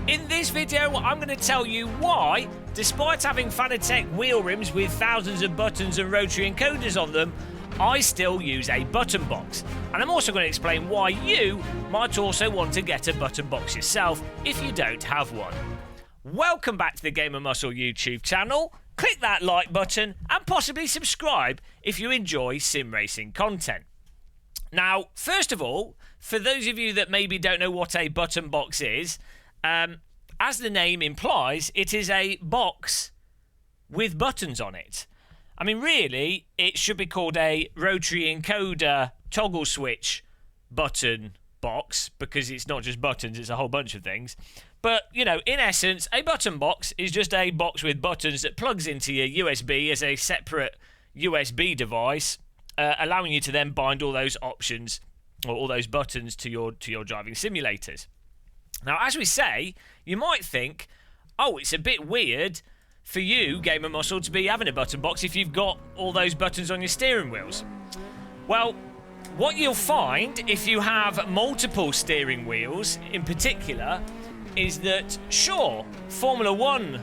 In this video, I'm going to tell you why, despite having FANATEC wheel rims with thousands of buttons and rotary encoders on them, I still use a button box. And I'm also going to explain why you might also want to get a button box yourself if you don't have one. Welcome back to the Gamer Muscle YouTube channel. Click that like button and possibly subscribe if you enjoy sim racing content. Now, first of all, for those of you that maybe don't know what a button box is, as the name implies, it is a box with buttons on it. I mean, really, it should be called a rotary encoder toggle switch button box, because it's not just buttons, it's a whole bunch of things. But, you know, in essence, a button box is just a box with buttons that plugs into your USB as a separate USB device, allowing you to then bind all those options or all those buttons to your driving simulators. Now, as we say, you might think, oh, it's a bit weird for you, Gamer Muscle, to be having a button box if you've got all those buttons on your steering wheels. Well, what you'll find if you have multiple steering wheels in particular is that, sure, Formula One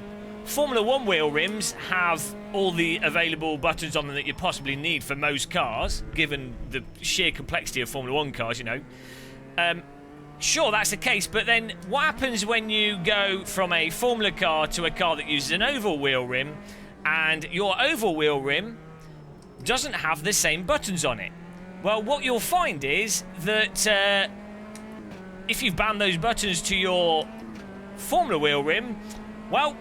wheel rims have all the available buttons on them that you possibly need for most cars, given the sheer complexity of Formula One cars, you know. Sure, that's the case, but then what happens when you go from a Formula car to a car that uses an oval wheel rim, and your oval wheel rim doesn't have the same buttons on it? Well, what you'll find is that if you've bound those buttons to your Formula wheel rim, well,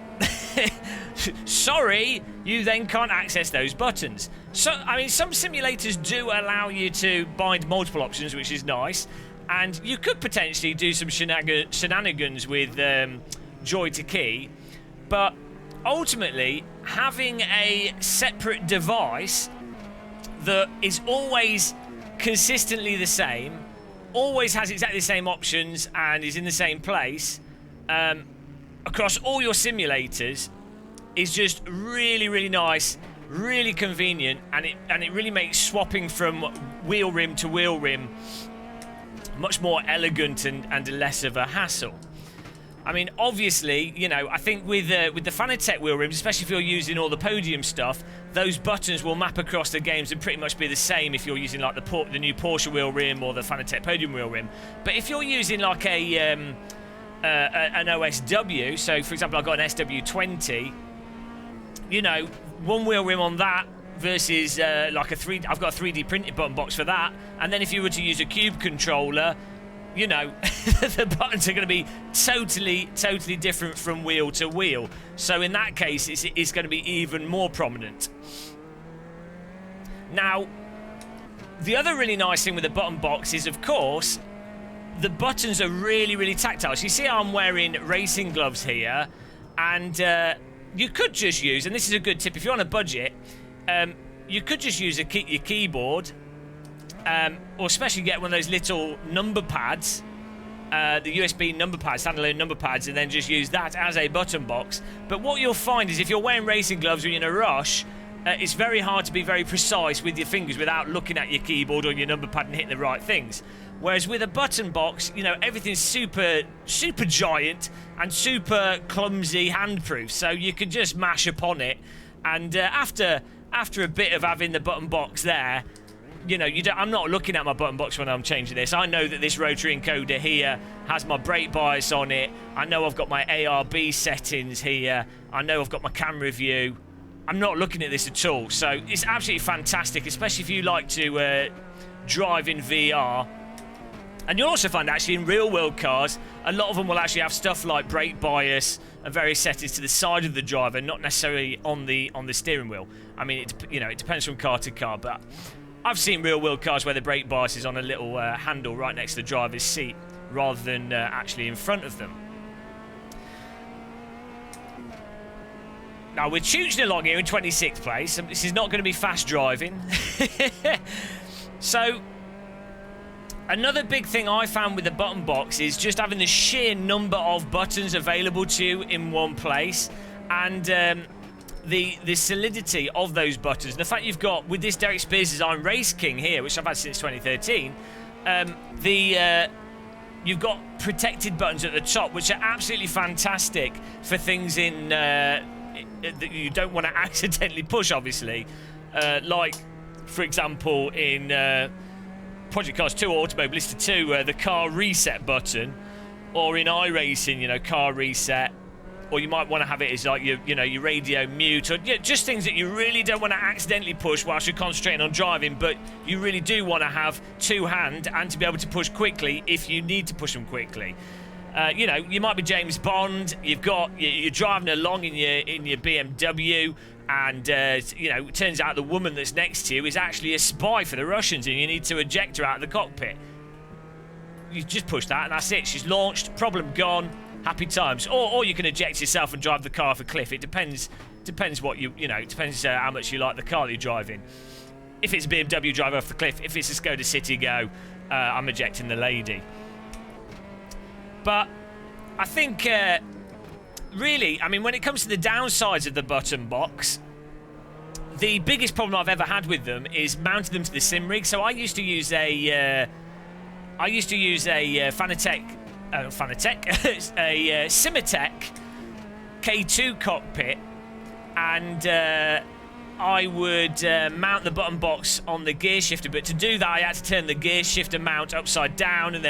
sorry, you then can't access those buttons. So, I mean, some simulators do allow you to bind multiple options, which is nice. And you could potentially do some shenanigans with joy to key, but ultimately having a separate device that is always consistently the same, always has exactly the same options and is in the same place across all your simulators is just really, really nice, really convenient, and it really makes swapping from wheel rim to wheel rim much more elegant and less of a hassle. I mean, obviously, you know, I think with the FANATEC wheel rims, especially if you're using all the podium stuff, those buttons will map across the games and pretty much be the same if you're using like the new Porsche wheel rim or the FANATEC podium wheel rim. But if you're using like an OSW, so for example, I've got an SW20, you know, one wheel rim on that versus like I've got a 3D printed button box for that, and then if you were to use a cube controller, you know, the buttons are going to be totally different from wheel to wheel. So in that case, it's going to be even more prominent. Now, the other really nice thing with the button box is, of course, the buttons are really, really tactile. So you see I'm wearing racing gloves here, and you could just use, and this is a good tip if you're on a budget, you could just use your keyboard, or especially get one of those little number pads, the USB number pads, standalone number pads, and then just use that as a button box. But what you'll find is if you're wearing racing gloves or you're in a rush, it's very hard to be very precise with your fingers without looking at your keyboard or your number pad and hitting the right things. Whereas with a button box, you know, everything's super giant and super clumsy handproof, so you can just mash upon it, and after a bit of having the button box there, you know, I'm not looking at my button box when I'm changing this. I know that this rotary encoder here has my brake bias on it. I know I've got my ARB settings here. I know I've got my camera view. I'm not looking at this at all. So it's absolutely fantastic, especially if you like to drive in VR. And you'll also find actually in real-world cars, a lot of them will actually have stuff like brake bias and various settings to the side of the driver, not necessarily on the steering wheel. I mean, it depends from car to car, but I've seen real-world cars where the brake bias is on a little handle right next to the driver's seat rather than actually in front of them. Now, we're choosing along here in 26th place, and this is not going to be fast driving. So, another big thing I found with the button box is just having the sheer number of buttons available to you in one place, and the solidity of those buttons. And the fact you've got, with this Derek Speare Designs Race King here, which I've had since 2013, you've got protected buttons at the top, which are absolutely fantastic for things in that you don't want to accidentally push, obviously. Like, for example, in Project Cars 2 or Automobilista 2, the car reset button, or in iRacing, you know, car reset. Or you might want to have it as like your radio mute, or just things that you really don't want to accidentally push whilst you're concentrating on driving, but you really do want to have two-hand and to be able to push quickly if you need to push them quickly. You know, you might be James Bond. You're driving along in your BMW, and you know, it turns out the woman that's next to you is actually a spy for the Russians, and you need to eject her out of the cockpit. You just push that, and that's it. She's launched. Problem gone. Happy times. Or you can eject yourself and drive the car off a cliff. It depends what you know. It depends how much you like the car that you're driving. If it's a BMW, drive off the cliff. If it's a Skoda Citigo, I'm ejecting the lady. But I think really, I mean, when it comes to the downsides of the button box, the biggest problem I've ever had with them is mounting them to the sim rig. So I used to use a FANATEC. A SIMEN K2 cockpit, and I would mount the button box on the gear shifter, but to do that I had to turn the gear shifter mount upside down, and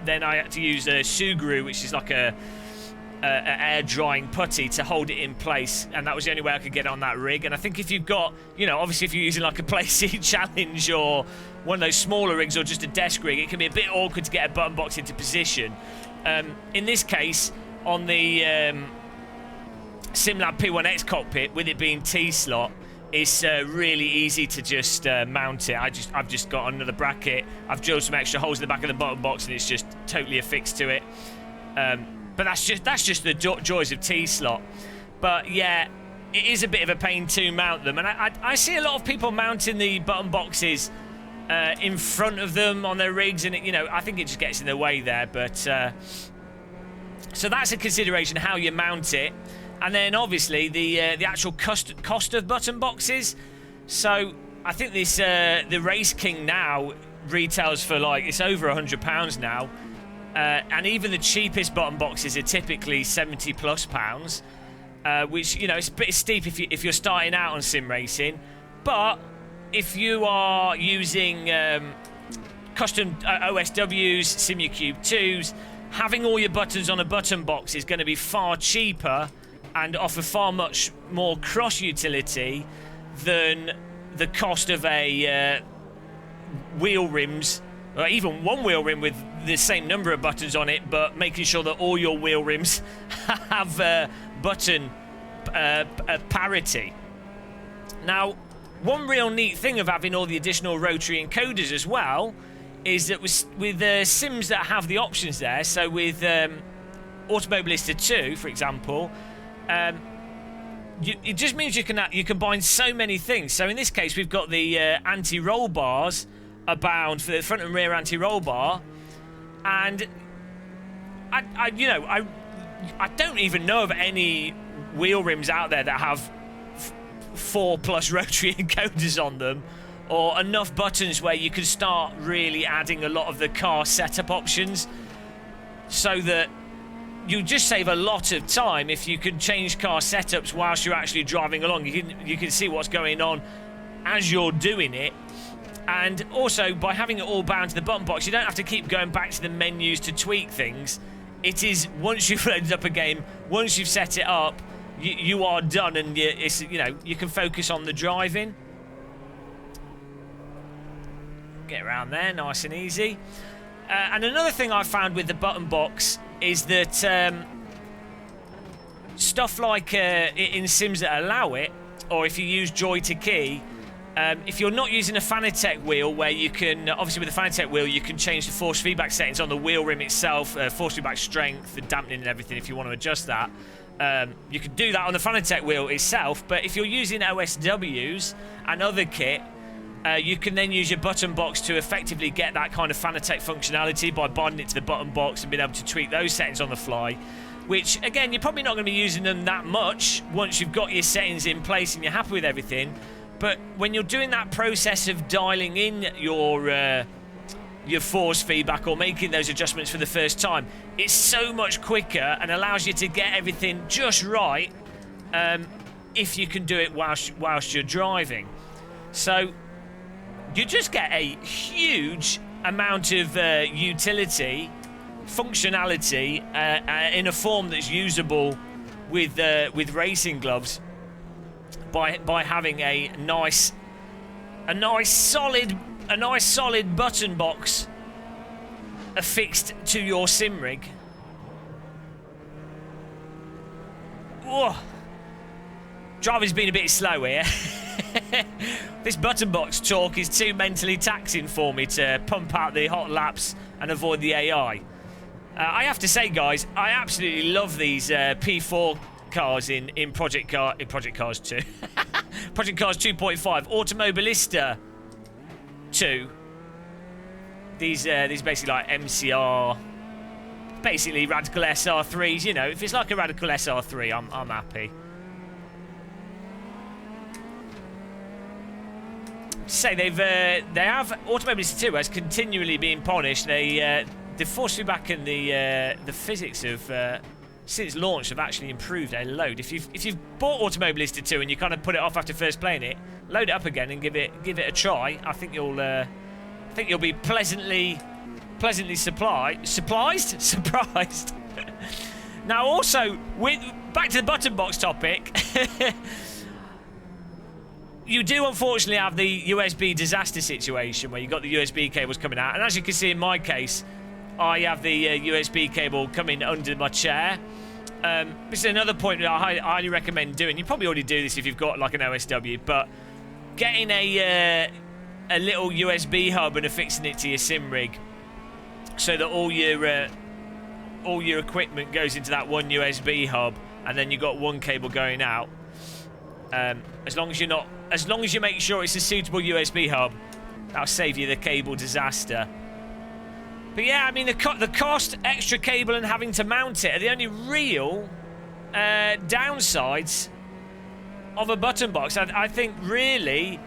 then I had to use a Suguru, which is like a air drying putty, to hold it in place, and that was the only way I could get it on that rig. And I think if you've got, you know, obviously if you're using like a Playseat Challenge or one of those smaller rigs or just a desk rig, it can be a bit awkward to get a button box into position. In this case, on the SimLab P1X cockpit, with it being T-slot, it's really easy to just mount it. I've just got another bracket. I've drilled some extra holes in the back of the button box, and it's just totally affixed to it. But that's just the joys of T-slot. But yeah, it is a bit of a pain to mount them, and I see a lot of people mounting the button boxes in front of them on their rigs, and you know, I think it just gets in the way there. But so that's a consideration, how you mount it. And then obviously the actual cost of button boxes. So I think this the Race King now retails for like, it's over £100 now, and even the cheapest button boxes are typically £70+ which, you know, it's a bit steep if you're starting out on sim racing. But if you are using custom OSWs, SimuCube 2s, having all your buttons on a button box is going to be far cheaper and offer far much more cross utility than the cost of a wheel rims, or even one wheel rim with the same number of buttons on it, but making sure that all your wheel rims have button parity. Now, one real neat thing of having all the additional rotary encoders as well is that with sims that have the options there, so with Automobilista 2, for example, it just means you can combine so many things. So in this case, we've got the anti-roll bars abound for the front and rear anti-roll bar, and I don't even know of any wheel rims out there that have 4+ rotary encoders on them, or enough buttons where you can start really adding a lot of the car setup options, so that you just save a lot of time if you can change car setups whilst you're actually driving along. You can see what's going on as you're doing it. And also, by having it all bound to the button box, you don't have to keep going back to the menus to tweak things. It is, once you've loaded up a game, once you've set it up, you are done, and you can focus on the driving. Get around there, nice and easy. And another thing I found with the button box is that stuff like in sims that allow it, or if you use joy to key, if you're not using a FANATEC wheel, where you can, obviously with the FANATEC wheel, you can change the force feedback settings on the wheel rim itself, force feedback strength, the dampening and everything if you want to adjust that. You can do that on the FANATEC wheel itself, but if you're using OSWs and other kit, you can then use your button box to effectively get that kind of FANATEC functionality by binding it to the button box and being able to tweak those settings on the fly, which, again, you're probably not going to be using them that much once you've got your settings in place and you're happy with everything. But when you're doing that process of dialing in your your force feedback or making those adjustments for the first time. It's so much quicker and allows you to get everything just right if you can do it whilst you're driving. So you just get a huge amount of utility, functionality in a form that's usable with racing gloves by having a nice solid button box affixed to your sim rig. Whoa. Driving's been a bit slow here. This button box talk is too mentally taxing for me to pump out the hot laps and avoid the AI. I have to say, guys, I absolutely love these P4 cars in Project Cars 2. Project Cars 2.5, Automobilista 2. These basically like MCR, basically Radical SR3s. You know, if it's like a Radical SR3, I'm happy. Say they have Automobilista 2 has continually been polished. They forced me back in the physics of since launch have actually improved a load. If you've bought Automobilista 2 and you kind of put it off after first playing it, load it up again and give it a try. I think you'll be pleasantly surprised. Now, also back to the button box topic. You do unfortunately have the USB disaster situation where you've got the USB cables coming out, and as you can see in my case, I have the USB cable coming under my chair. This is another point that I highly recommend doing. You probably already do this if you've got like an OSW, but getting a little USB hub and affixing it to your sim rig so that all your equipment goes into that one USB hub, and then you've got one cable going out. As long as you make sure it's a suitable USB hub, that'll save you the cable disaster. But yeah, I mean, the cost, extra cable, and having to mount it are the only real downsides of a button box. I think really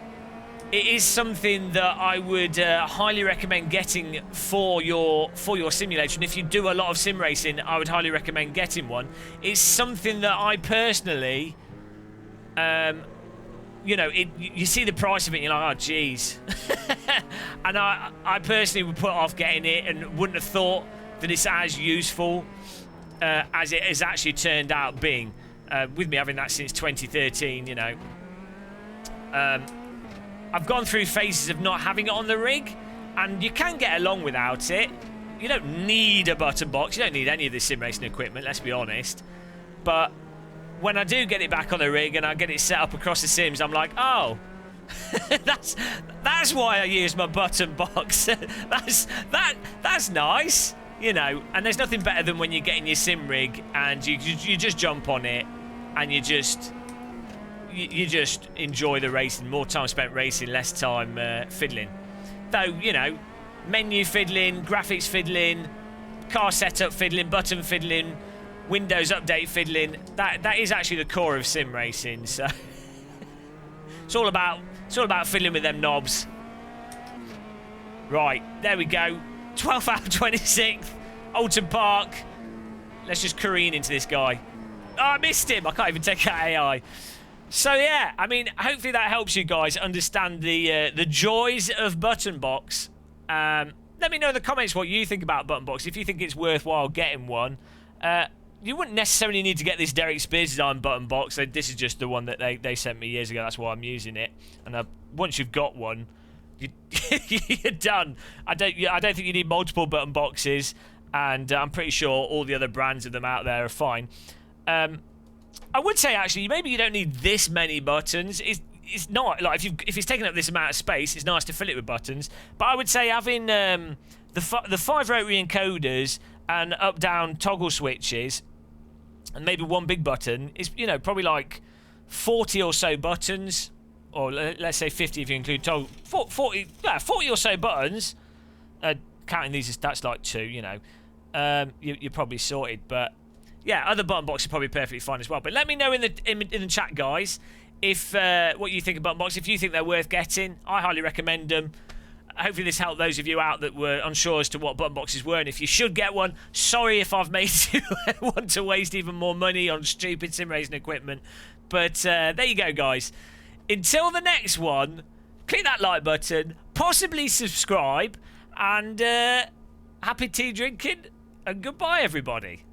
it is something that I would highly recommend getting for your simulation. If you do a lot of sim racing, I would highly recommend getting one. It's something that I personally, you know, you see the price of it and you're like, oh, geez. And I personally would put off getting it and wouldn't have thought that it's as useful as it has actually turned out being. With me having that since 2013, you know. I've gone through phases of not having it on the rig, and you can get along without it. You don't need a button box. You don't need any of the sim racing equipment, let's be honest. But when I do get it back on the rig and I get it set up across the sims, I'm like, oh, that's why I use my button box. that's nice, you know. And there's nothing better than when you get in your sim rig and you just jump on it and you just enjoy the racing. More time spent racing, less time fiddling. Though, you know, menu fiddling, graphics fiddling, car setup fiddling, button fiddling, Windows update fiddling, that is actually the core of sim racing. So it's all about fiddling with them knobs. Right, there we go. 12th out of 26th, Alton Park. Let's just careen into this guy. Oh, I missed him. I can't even take out AI. So yeah, I mean, hopefully that helps you guys understand the joys of button box. Let me know in the comments what you think about button box. If you think it's worthwhile getting one. You wouldn't necessarily need to get this Derek Speare Designs button box. This is just the one that they sent me years ago. That's why I'm using it. And once you've got one, you're done. I don't think you need multiple button boxes. And I'm pretty sure all the other brands of them out there are fine. I would say actually maybe you don't need this many buttons. It's not like if it's taking up this amount of space, it's nice to fill it with buttons. But I would say having the 5 rotary encoders and up-down toggle switches, and maybe one big button is, you know, probably like 40 or so buttons, or let's say 50 if you include toggle. 40 or so buttons. Counting these as that's like 2, you know. You're probably sorted, but yeah, other button boxes are probably perfectly fine as well. But let me know in the chat, guys, if what you think of button boxes. If you think they're worth getting, I highly recommend them. hopefully this helped those of you out that were unsure as to what button boxes were and if you should get one. Sorry if I've made you want to waste even more money on stupid sim racing equipment. But there you go, guys. Until the next one, click that like button, possibly subscribe, and happy tea drinking, and goodbye, everybody.